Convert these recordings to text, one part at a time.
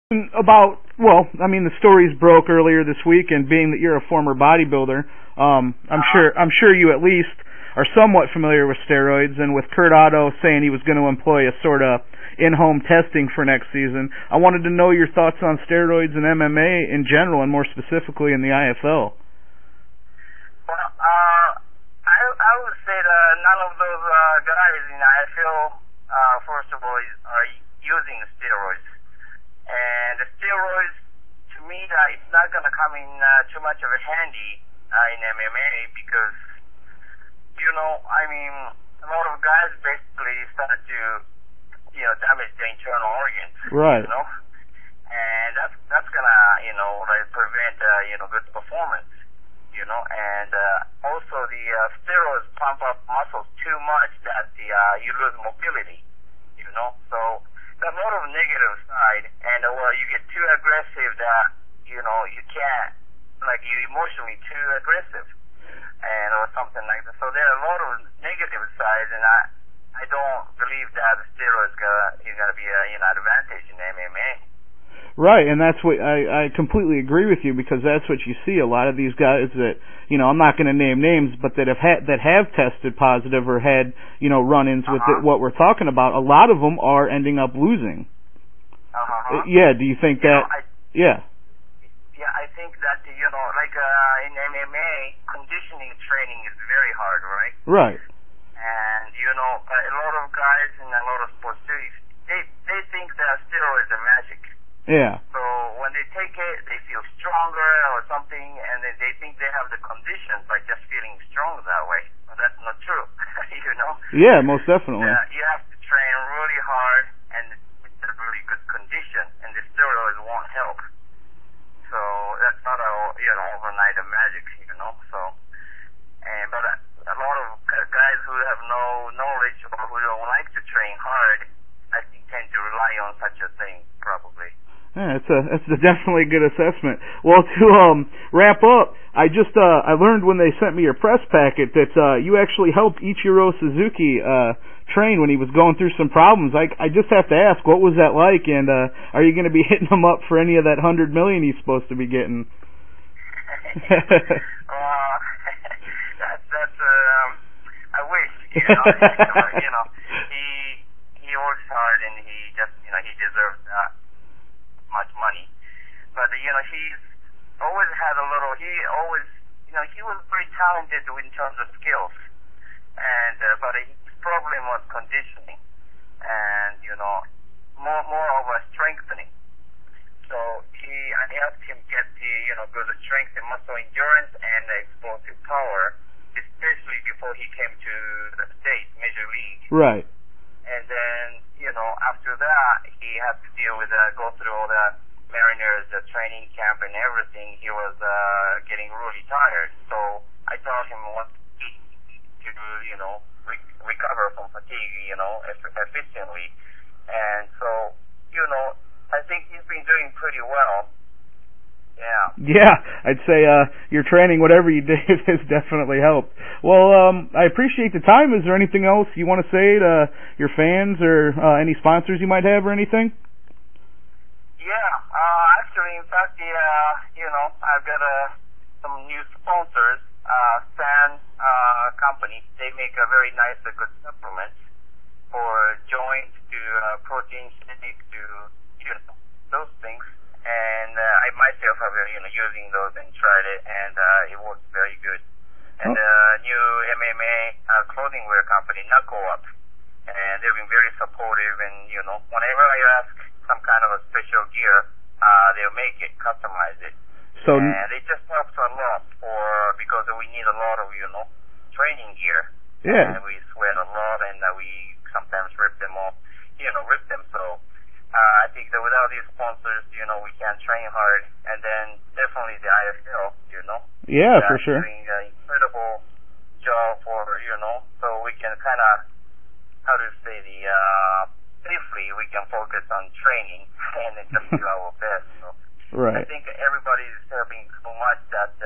About, well, I mean, the stories broke earlier this week, and being that you're a former bodybuilder, I'm sure you at least are somewhat familiar with steroids. And with Kurt Otto saying he was going to employ a sort of in-home testing for next season, I wanted to know your thoughts on steroids and MMA in general, and more specifically in the IFL. Well, I would say that none of those guys in IFL, first of all, are using steroids. And the steroids, to me, it's not going to come in too much of a handy in MMA because, I mean, a lot of guys basically started to, damage their internal organs. Right. And that's going to, like prevent, good performance, and also the steroids pump up muscles too much that you lose mobility, so there's a lot of negative side, and you get too aggressive that you can't, like you're emotionally too aggressive, and or something like that. So there are a lot of negative sides, and I don't believe that steroids is gonna be an advantage in MMA. Right, and that's what I completely agree with you, because that's what you see. A lot of these guys that, I'm not going to name names, but that have tested positive or had, run-ins with what we're talking about. A lot of them are ending up losing. Yeah, do you think that? Yeah. Yeah, I think that like in MMA, conditioning training is very hard, right? Right. And a lot of guys in a lot of sports they think that steroids are magic. Yeah. So when they take it, they feel stronger or something, and then they think they have the condition by just feeling strong that way. But that's not true, Yeah, most definitely. You have to train really hard and with a really good condition, and the steroids won't help. So that's not overnight of magic, So, but a lot of guys who have no knowledge or who don't like to train hard, I think tend to rely on such a thing probably. Yeah, that's definitely a good assessment. Well, to wrap up, I learned when they sent me your press packet that you actually helped Ichiro Suzuki train when he was going through some problems. I just have to ask, what was that like, and are you going to be hitting him up for any of that $100 million he's supposed to be getting? That's I wish, he works hard, and he just he deserves that much money, but he's always had a little. He always, he was very talented in terms of skills, and but his problem was conditioning, and more of a strengthening. So I helped him get the good strength and muscle endurance and explosive power, especially before he came to the States, Major League. Right. And then, after that, he had to go through all the Mariners, the training camp and everything. He was getting really tired. So I taught him what to recover from fatigue, efficiently. And so, I think he's been doing pretty well. Yeah. Yeah, I'd say your training, whatever you did, has definitely helped. Well, I appreciate the time. Is there anything else you want to say to your fans or any sponsors you might have or anything? Yeah, actually, in fact, I've got some new sponsors. San Company. They make a very nice, good supplement for joints to protein shake to those things. And I myself have using those and tried it, and it works very good. And new MMA clothing wear company, Knuckle Up, and they've been very supportive. And whenever I ask some kind of a special gear, they'll make it, customize it. So and it just helps a lot because we need a lot of training gear. Yeah. And we sweat a lot, and we sometimes rip them off, So. I think that without these sponsors, we can train hard, and then definitely the IFL, Yeah, for sure. Doing an incredible job for, so we can kind of, safely we can focus on training and just do our best. So right. I think everybody's helping so much that,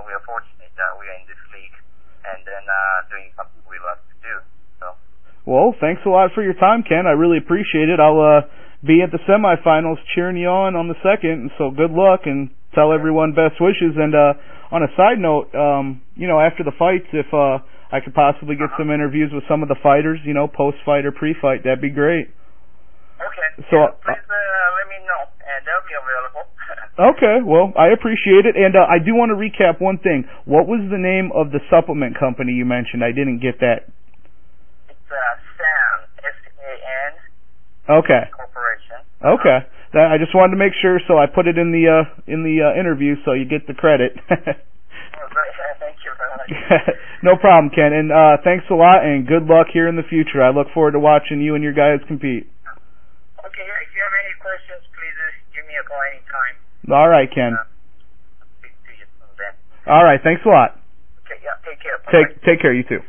we are fortunate that we are in this league, and then doing something we love to do. So. Well, thanks a lot for your time, Ken. I really appreciate it. I'll be at the semifinals cheering you on the second. And so good luck and tell everyone best wishes. And on a side note, after the fights, if I could possibly get some interviews with some of the fighters, post-fight or pre-fight, that'd be great. Okay. So please let me know, and they'll be available. Okay, well, I appreciate it, and I do want to recap one thing. What was the name of the supplement company you mentioned? I didn't get that. It's SAN, S-A-N. Okay. Corporation. Okay. I just wanted to make sure, so I put it in the interview, so you get the credit. Thank you very much. No problem, Ken, and thanks a lot, and good luck here in the future. I look forward to watching you and your guys compete. Okay, if you have any questions, please give me a call anytime. All right, Ken. Speak to you soon then. All right, thanks a lot. Okay, yeah, take care. Take care, you too.